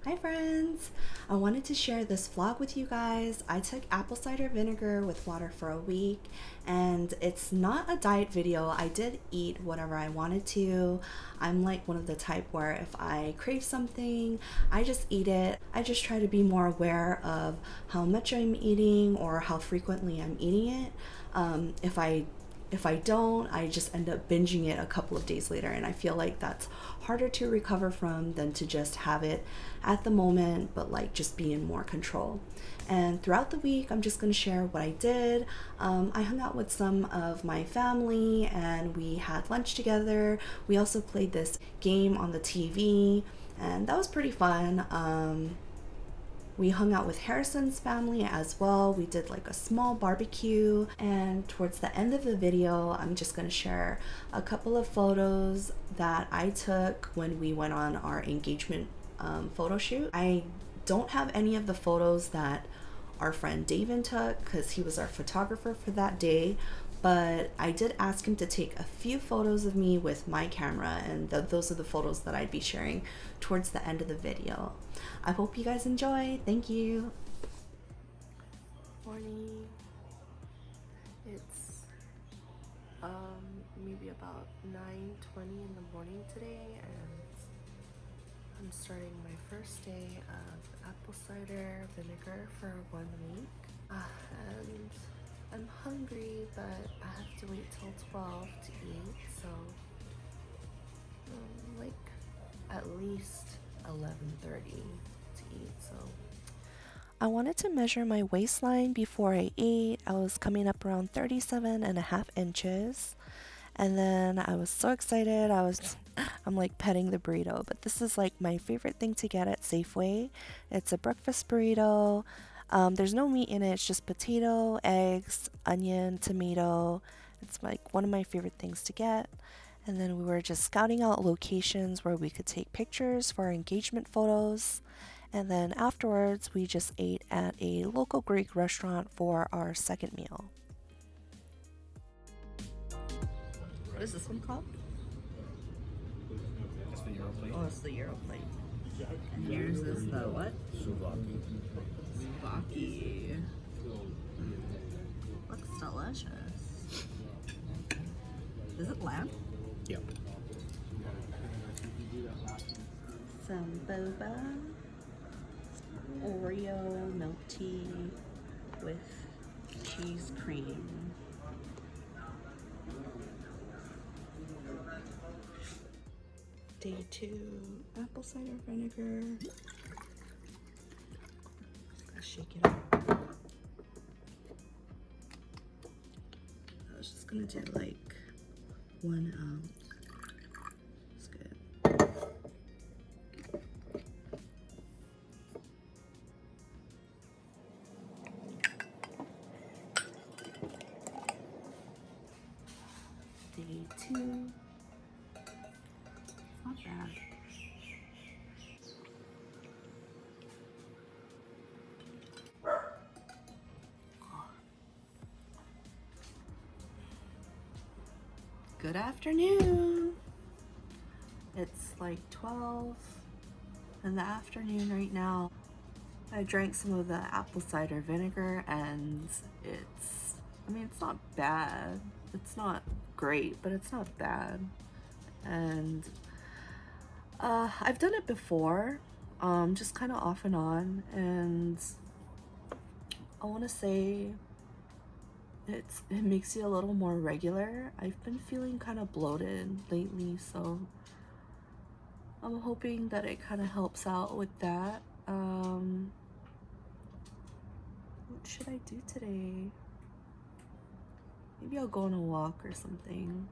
Hi friends! I wanted to share this vlog with you guys. I took apple cider vinegar with water for a week and it's not a diet video. I did eat whatever I wanted to. I'm like one of the type where if I crave something, I just eat it. I just try to be more aware of how much I'm eating or how frequently I'm eating it. If I don't, I just end up binging it a couple of days later, and I feel like that's harder to recover from than to just have it at the moment, but like just be in more control. And throughout the week, I'm just going to share what I did. I hung out with some of my family and we had lunch together. We also played this game on the TV, and that was pretty fun. We hung out with Harrison's family as well. We did like a small barbecue, and towards the end of the video, I'm just gonna share a couple of photos that I took when we went on our engagement photo shoot. I don't have any of the photos that our friend David took because he was our photographer for that day, but I did ask him to take a few photos of me with my camera, and those are the photos that I'd be sharing towards the end of the video. I hope you guys enjoy. Thank you. Morning. It's maybe about 9:20 in the morning today, and I'm starting my first day of apple cider vinegar for 1 week. And I'm hungry, but I have to wait till 12 to eat, so like at least 11:30 to eat. So I wanted to measure my waistline before I ate. I was coming up around 37.5 inches. And then I was so excited. I'm like petting the burrito, but this is like my favorite thing to get at Safeway. It's a breakfast burrito. There's no meat in it. It's just potato, eggs, onion, tomato. It's like one of my favorite things to get. And then we were just scouting out locations where we could take pictures for our engagement photos. And then afterwards, we just ate at a local Greek restaurant for our second meal. What is this one called? That's the Euro plate. Oh, it's the Euro plate. And yours is the what? Souvlaki. Souvlaki. Looks delicious. Is it lamb? Yep. Some boba. Oreo milk tea with cheese cream. Day 2, apple cider vinegar. Let's shake it up. I was just gonna do like 1 ounce. It's good. Day 2. Not bad. Good afternoon. It's like 12 in the afternoon right now. I drank some of the apple cider vinegar and it's not bad. It's not great, but it's not bad. And I've done it before, just kind of off and on, and I want to say it makes you a little more regular. I've been feeling kind of bloated lately, so I'm hoping that it kind of helps out with that. What should I do today? Maybe I'll go on a walk or something.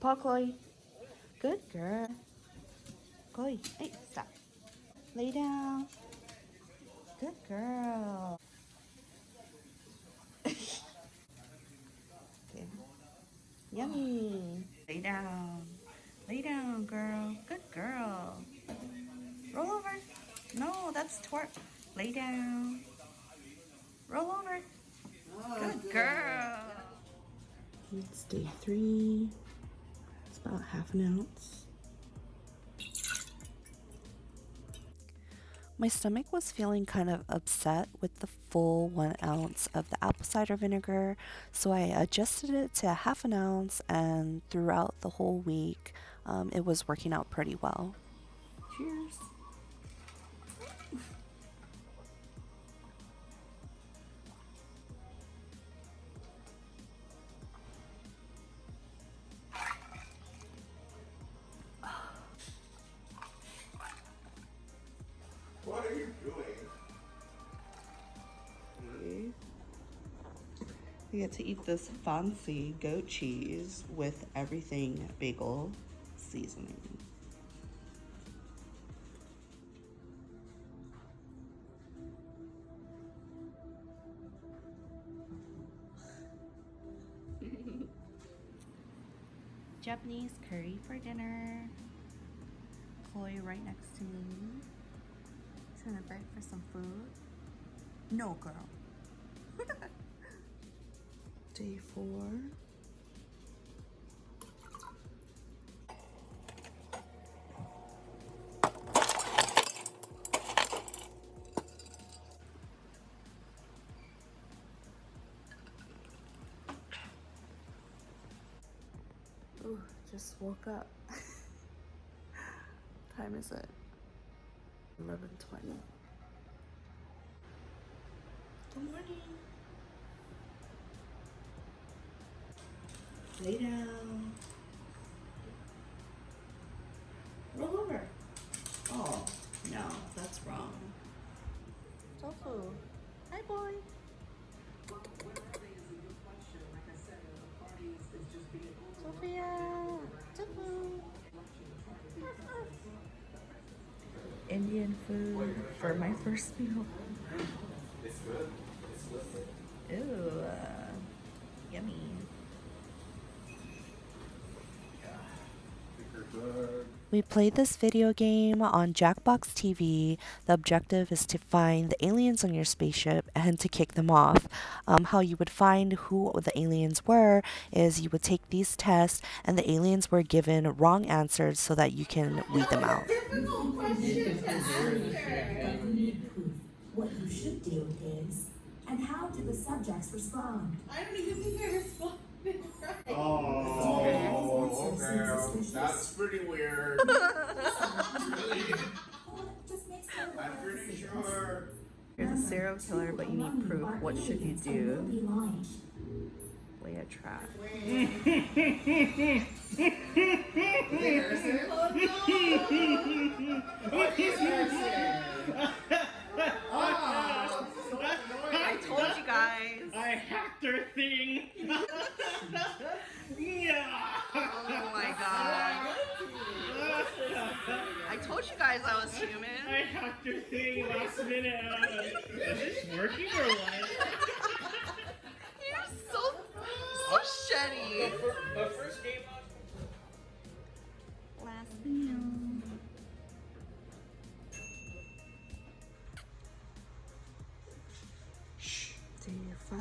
Paw, Chloe. Good girl. Chloe, hey, stop. Lay down. Good girl. Okay. Yummy. Lay down. Lay down, girl. Good girl. Roll over. No, that's twerk. Lay down. Roll over. Good girl. It's day 3. It's about half an ounce. My stomach was feeling kind of upset with the full 1 ounce of the apple cider vinegar, so I adjusted it to half an ounce, and throughout the whole week, it was working out pretty well. Cheers. What are you doing? We get to eat this fancy goat cheese with everything bagel seasoning. Japanese curry for dinner. Chloe right next to me. She's gonna beg for some food. No, girl. Day 4. Ooh, just woke up. Time is it? 11:20. Good morning. Lay down. Roll over. Oh, no, that's wrong. Tofu. Hi, boy. Sophia. Tofu. Indian food for my first meal. It's good. It's good. Ew. Yummy. We played this video game on Jackbox TV. The objective is to find the aliens on your spaceship and to kick them off. How you would find who the aliens were is you would take these tests and the aliens were given wrong answers so that you can weed them out. What you should do is, and how did the subjects respond? I don't even think I responded right. Oh, okay. That's pretty weird. I'm pretty sure. You're the serial killer, but you need proof. What should you do? Lay a trap. I told you guys. I hacked her thing. Yeah. Oh my god. I told you guys I was human. I hacked her thing last minute. Is this working or what? You're so shitty. The first game. Last meal. Day 5.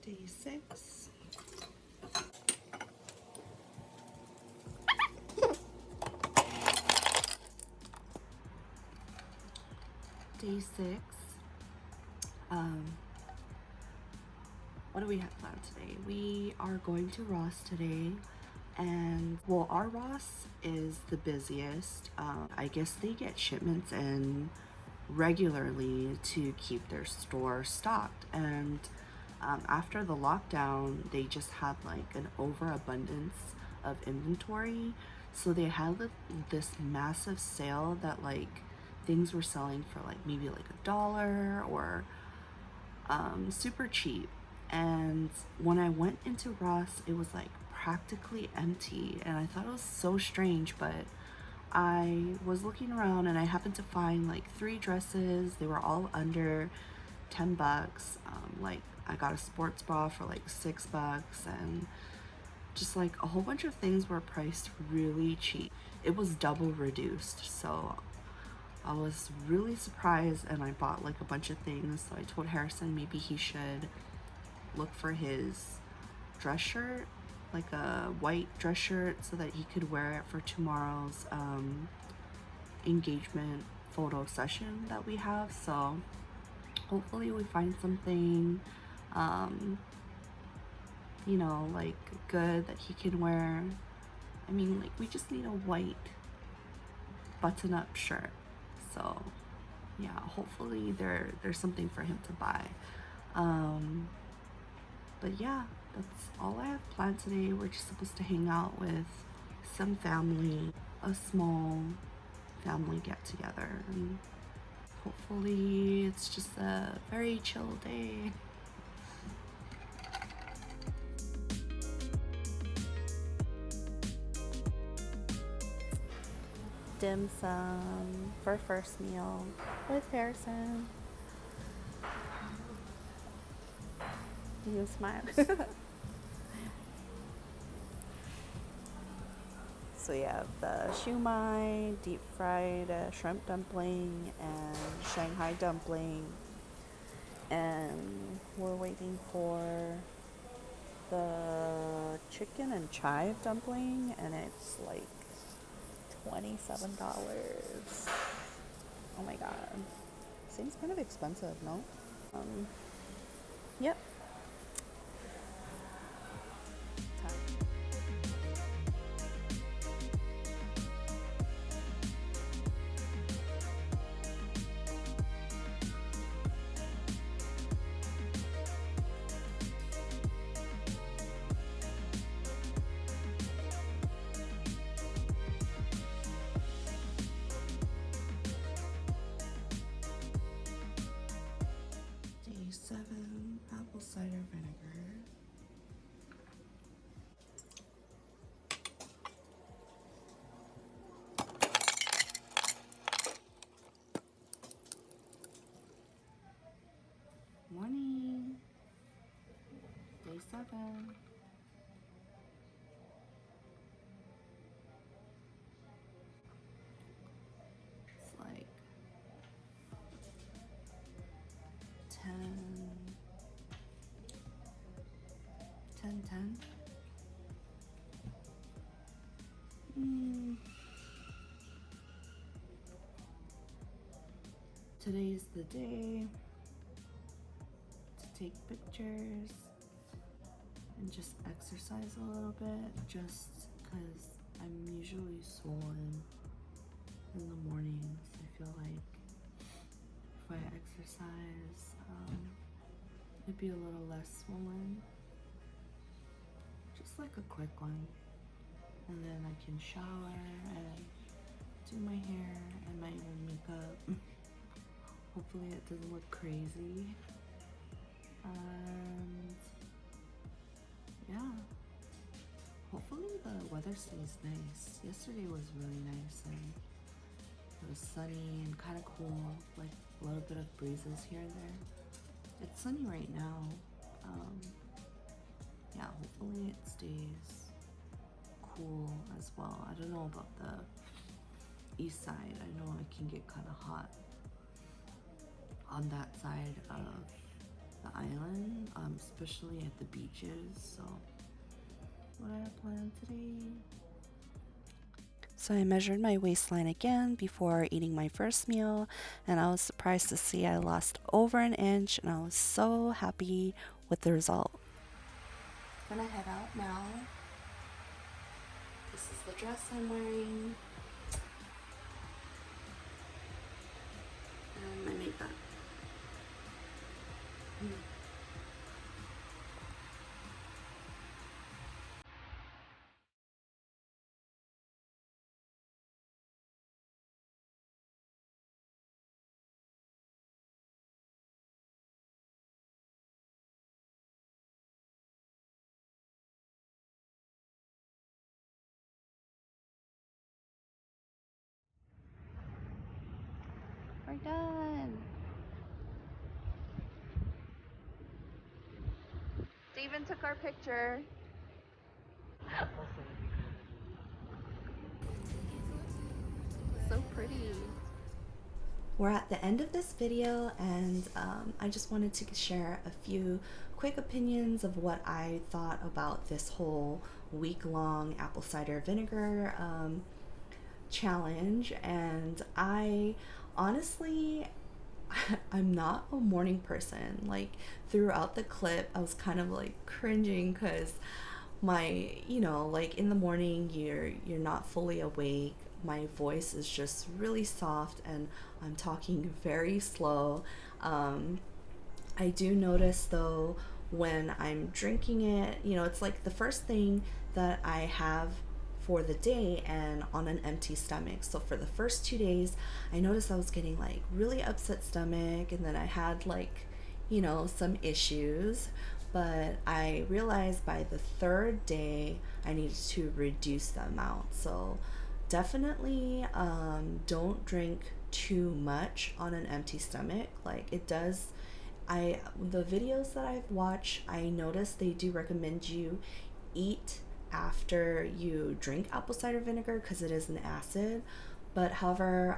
Day 6. Day 6. What do we have planned today? We are going to Ross today. And well, our Ross is the busiest. I guess they get shipments in regularly to keep their store stocked. And after the lockdown, they just had like an overabundance of inventory. So they had this massive sale that like things were selling for like maybe like $1 or super cheap. And when I went into Ross, it was like practically empty, and I thought it was so strange. But I was looking around and I happened to find like 3 dresses. They were all under $10. Like I got a sports bra for like $6, and just like a whole bunch of things were priced really cheap. It was double reduced, so I was really surprised, and I bought like a bunch of things. So I told Harrison maybe he should look for his dress shirt, like a white dress shirt, so that he could wear it for tomorrow's engagement photo session that we have. So hopefully we find something you know, like good that he can wear. I mean, like we just need a white button-up shirt. So yeah, hopefully there's something for him to buy. But yeah, that's all I have planned today. We're just supposed to hang out with some family, a small family get together, and hopefully it's just a very chill day. Dim sum for first meal with Harrison. You smile. So you have the shumai, deep fried shrimp dumpling, and Shanghai dumpling. And we're waiting for the chicken and chive dumpling, and it's like $27. Oh my god. Seems kind of expensive, no? Yep. Day 7, apple cider vinegar. Morning. Day 7. It's like 10. Today's the day to take pictures and just exercise a little bit, just because I'm usually swollen in the mornings. I feel like if I exercise, it'd be a little less swollen. Just like a quick one. And then I can shower and do my hair and my makeup. Hopefully it doesn't look crazy. And yeah, hopefully the weather stays nice. Yesterday was really nice, and it was sunny and kind of cool, like a little bit of breezes here and there. It's sunny right now. Yeah, hopefully it stays cool as well. I don't know about the east side. I know it can get kind of hot on that side of the island, especially at the beaches. So what I have planned today. So I measured my waistline again before eating my first meal, and I was surprised to see I lost over an inch, and I was so happy with the result. Gonna head out now. This is the dress I'm wearing. And my makeup. We're done. Steven took our picture. So pretty. We're at the end of this video, and I just wanted to share a few quick opinions of what I thought about this whole week-long apple cider vinegar challenge. And I honestly, I'm not a morning person. Like, throughout the clip I was kind of like cringing because my, you know, like in the morning you're not fully awake. My voice is just really soft and I'm talking very slow. I do notice though when I'm drinking it, you know, it's like the first thing that I have for the day and on an empty stomach. So for the first 2 days, I noticed I was getting like really upset stomach, and then I had like, you know, some issues. But I realized by the third day I needed to reduce the amount. So definitely don't drink too much on an empty stomach. Like it does, the videos that I've watched, I noticed they do recommend you eat after you drink apple cider vinegar because it is an acid. But however,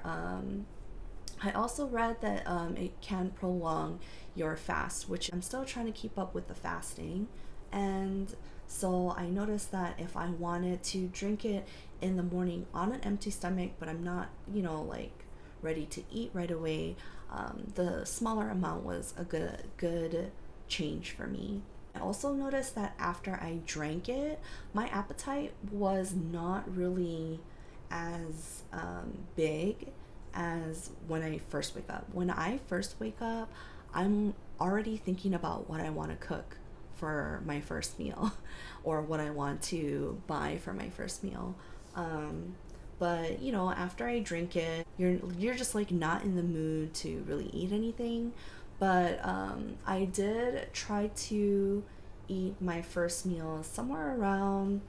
I also read that it can prolong your fast, which I'm still trying to keep up with the fasting. And so I noticed that if I wanted to drink it in the morning on an empty stomach, but I'm not, you know, like ready to eat right away, the smaller amount was a good change for me. I also noticed that after I drank it, my appetite was not really as big as when I first wake up. When I first wake up, I'm already thinking about what I want to cook for my first meal or what I want to buy for my first meal. But you know, after I drink it, you're just like not in the mood to really eat anything. But I did try to eat my first meal somewhere around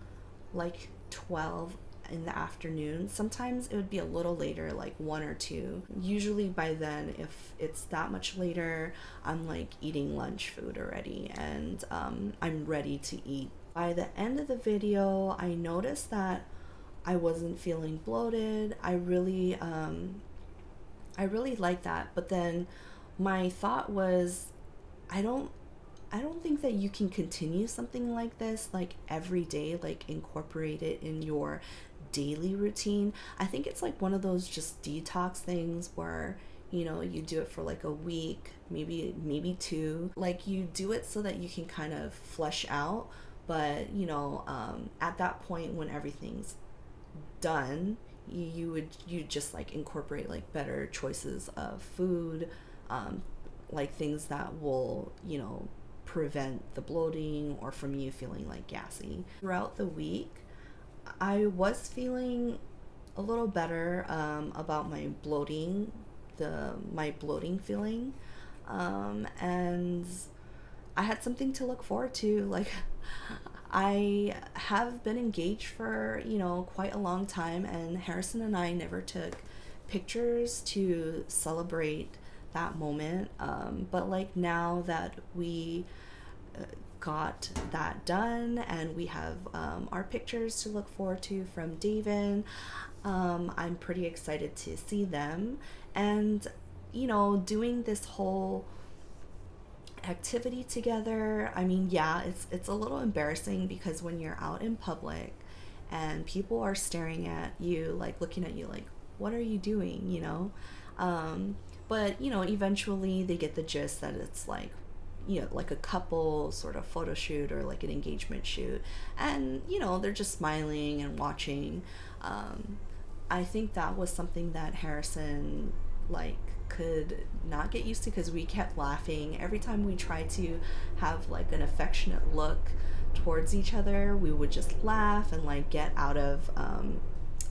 like 12 in the afternoon. Sometimes it would be a little later, like 1 or 2. Usually by then, if it's that much later, I'm like eating lunch food already, and I'm ready to eat. By the end of the video, I noticed that I wasn't feeling bloated. I really like that. But then my thought was, I don't think that you can continue something like this like every day, like incorporate it in your daily routine. I think it's like one of those just detox things where, you know, you do it for like a week, maybe 2. Like you do it so that you can kind of flush out. But you know, at that point when everything's done, you just like incorporate like better choices of food, like things that will, you know, prevent the bloating or from you feeling like gassy. Throughout the week, I was feeling a little better about my bloating, my bloating feeling, and I had something to look forward to. Like I have been engaged for, you know, quite a long time, and Harrison and I never took pictures to celebrate that moment. But like now that we got that done and we have our pictures to look forward to from David, I'm pretty excited to see them. And you know, doing this whole activity together, I mean, yeah, it's a little embarrassing because when you're out in public and people are staring at you, like looking at you like, what are you doing, you know? But you know, eventually they get the gist that it's like, you know, like a couple sort of photo shoot or like an engagement shoot, and you know, they're just smiling and watching. I think that was something that Harrison like could not get used to, because we kept laughing every time we tried to have like an affectionate look towards each other. We would just laugh and like get out of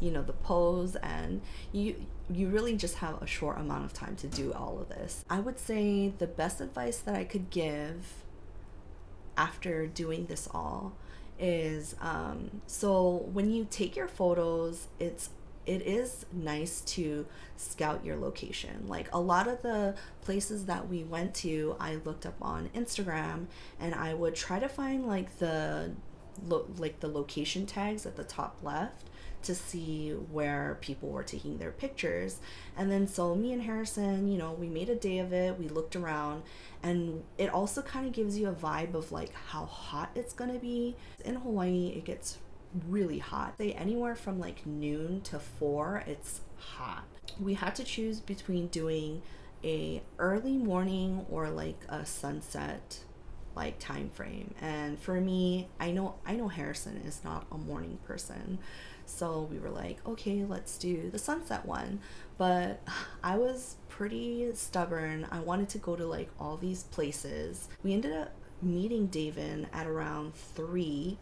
you know, the pose, and you really just have a short amount of time to do all of this. I would say the best advice that I could give after doing this all is so when you take your photos, it is nice to scout your location. Like a lot of the places that we went to, I looked up on Instagram, and I would try to find like the location tags at the top left to see where people were taking their pictures. And then so me and Harrison, you know, we made a day of it. We looked around, and it also kind of gives you a vibe of like how hot it's gonna be. In Hawaii, it gets really hot. Say anywhere from like noon to 4, it's hot. We had to choose between doing a early morning or like a sunset like time frame. And for me, I know Harrison is not a morning person, so we were like, okay, let's do the sunset one. But I was pretty stubborn. I wanted to go to like all these places. We ended up meeting David at around 3,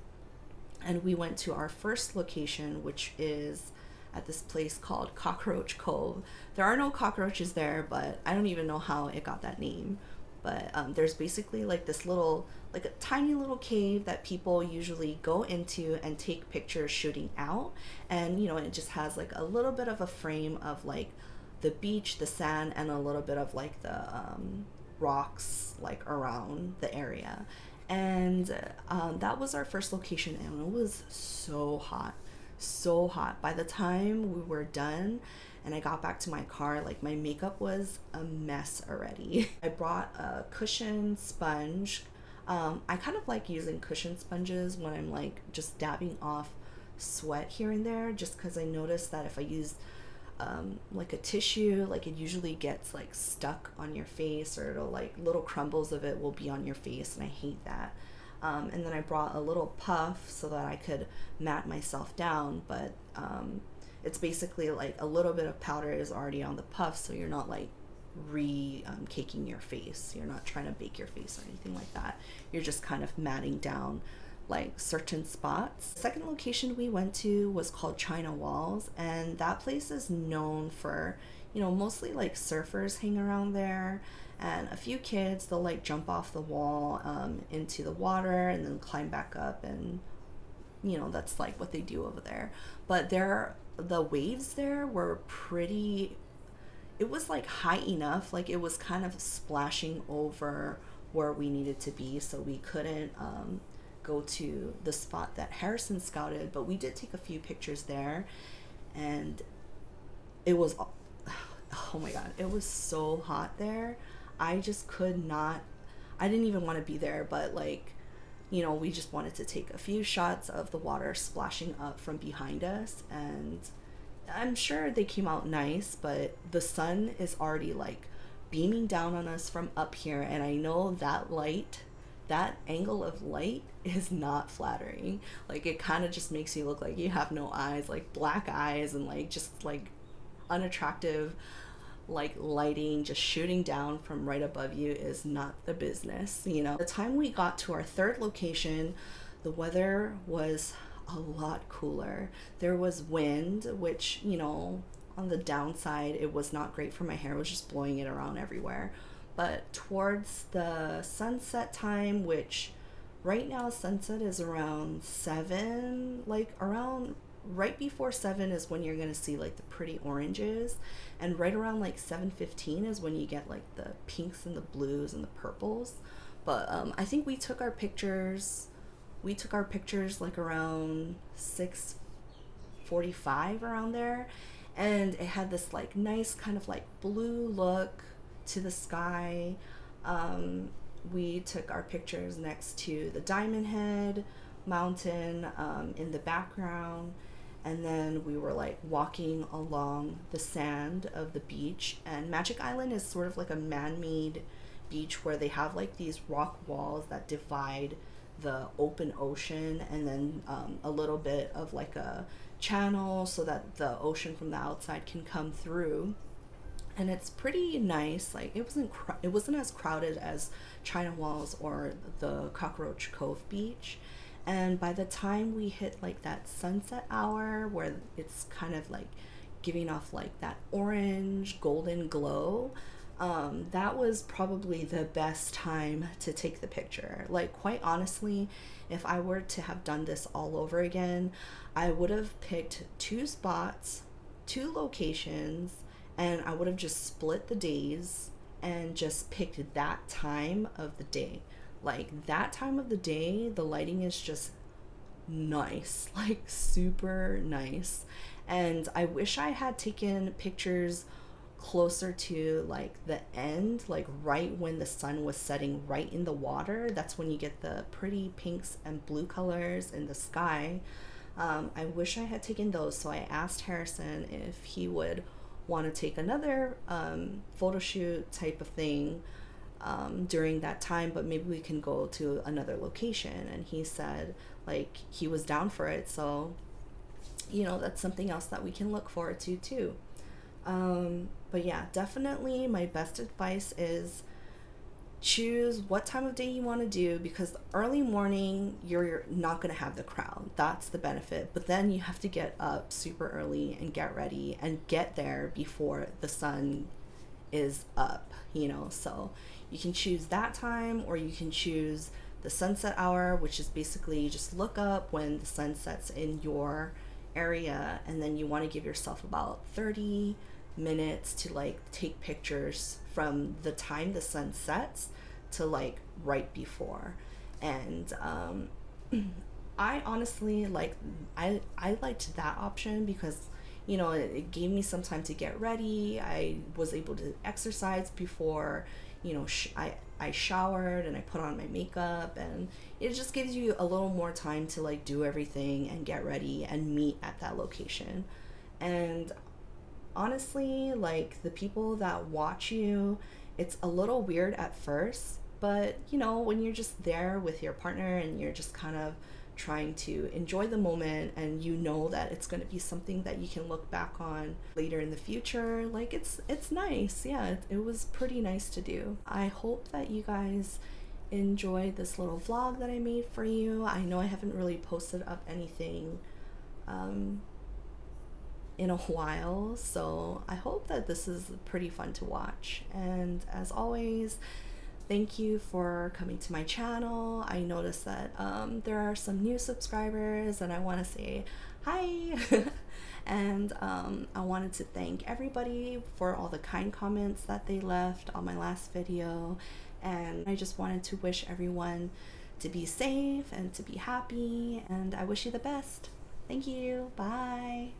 and we went to our first location, which is at this place called Cockroach Cove. There are no cockroaches there, but I don't even know how it got that name. But there's basically like this little, like a tiny little cave that people usually go into and take pictures shooting out. And you know, it just has like a little bit of a frame of like the beach, the sand, and a little bit of like the rocks like around the area. And that was our first location, and it was so hot, so hot. By the time we were done and I got back to my car, like my makeup was a mess already. I brought a cushion sponge. I kind of like using cushion sponges when I'm like just dabbing off sweat here and there, just because I noticed that if I use like a tissue, like it usually gets like stuck on your face, or it'll like little crumbles of it will be on your face, and I hate that. And then I brought a little puff so that I could mat myself down, but it's basically like a little bit of powder is already on the puff, so you're not like caking your face. You're not trying to bake your face or anything like that. You're just kind of matting down like certain spots. The second location we went to was called China Walls, and that place is known for, you know, mostly like surfers hang around there, and a few kids, they'll like jump off the wall into the water and then climb back up, and you know, that's like what they do over there. But the waves there were pretty, it was like high enough, like it was kind of splashing over where we needed to be, so we couldn't go to the spot that Harrison scouted, but we did take a few pictures there. And it was, oh my god, it was so hot there. I just could not, I didn't even want to be there, but like, you know, we just wanted to take a few shots of the water splashing up from behind us, and I'm sure they came out nice, but the sun is already like beaming down on us from up here, and I know that light, that angle of light is not flattering. Like it kind of just makes you look like you have no eyes, like black eyes, and like just like unattractive like lighting just shooting down from right above you is not the business, you know. The time we got to our third location, the weather was a lot cooler. There was wind, which, you know, on the downside, it was not great for my hair. It was just blowing it around everywhere. But towards the sunset time, which right now sunset is around 7, like around right before 7 is when you're gonna see like the pretty oranges, and right around like 7:15 is when you get like the pinks and the blues and the purples. But I think we took our pictures like around 6:45 around there, and it had this like nice kind of like blue look to the sky. We took our pictures next to the Diamond Head mountain in the background, and then we were like walking along the sand of the beach. And Magic Island is sort of like a man-made beach where they have like these rock walls that divide the open ocean, and then a little bit of like a channel so that the ocean from the outside can come through. And it's pretty nice. Like it wasn't as crowded as China Walls or the Cockroach Cove beach. And by the time we hit like that sunset hour where it's kind of like giving off like that orange golden glow, that was probably the best time to take the picture. Like, quite honestly, if I were to have done this all over again, I would have picked 2 spots, 2 locations, and I would have just split the days and just picked that time of the day. Like, that time of the day, the lighting is just nice, like super nice. And I wish I had taken pictures closer to like the end, like right when the sun was setting right in the water. That's when you get the pretty pinks and blue colors in the sky. I wish I had taken those, so I asked Harrison if he would want to take another photo shoot type of thing during that time, but maybe we can go to another location. And he said like he was down for it, so you know, that's something else that we can look forward to too. But yeah, definitely my best advice is choose what time of day you want to do, because early morning you're not going to have the crowd. That's the benefit. But then you have to get up super early and get ready and get there before the sun is up, you know. So you can choose that time, or you can choose the sunset hour, which is basically you just look up when the sun sets in your area, and then you want to give yourself about 30 minutes to like take pictures from the time the sun sets to like right before. And I honestly I liked that option because, you know, it gave me some time to get ready. I was able to exercise before, you know, I showered and I put on my makeup, and it just gives you a little more time to like do everything and get ready and meet at that location. And honestly, like, the people that watch you, it's a little weird at first, but you know, when you're just there with your partner and you're just kind of trying to enjoy the moment, and you know that it's going to be something that you can look back on later in the future, like it's nice. Yeah, it was pretty nice to do. I hope that you guys enjoyed this little vlog that I made for you. I know I haven't really posted up anything in a while, so I hope that this is pretty fun to watch. And as always, thank you for coming to my channel. I noticed that there are some new subscribers, and I want to say hi. And I wanted to thank everybody for all the kind comments that they left on my last video, and I just wanted to wish everyone to be safe and to be happy, and I wish you the best. Thank you. Bye.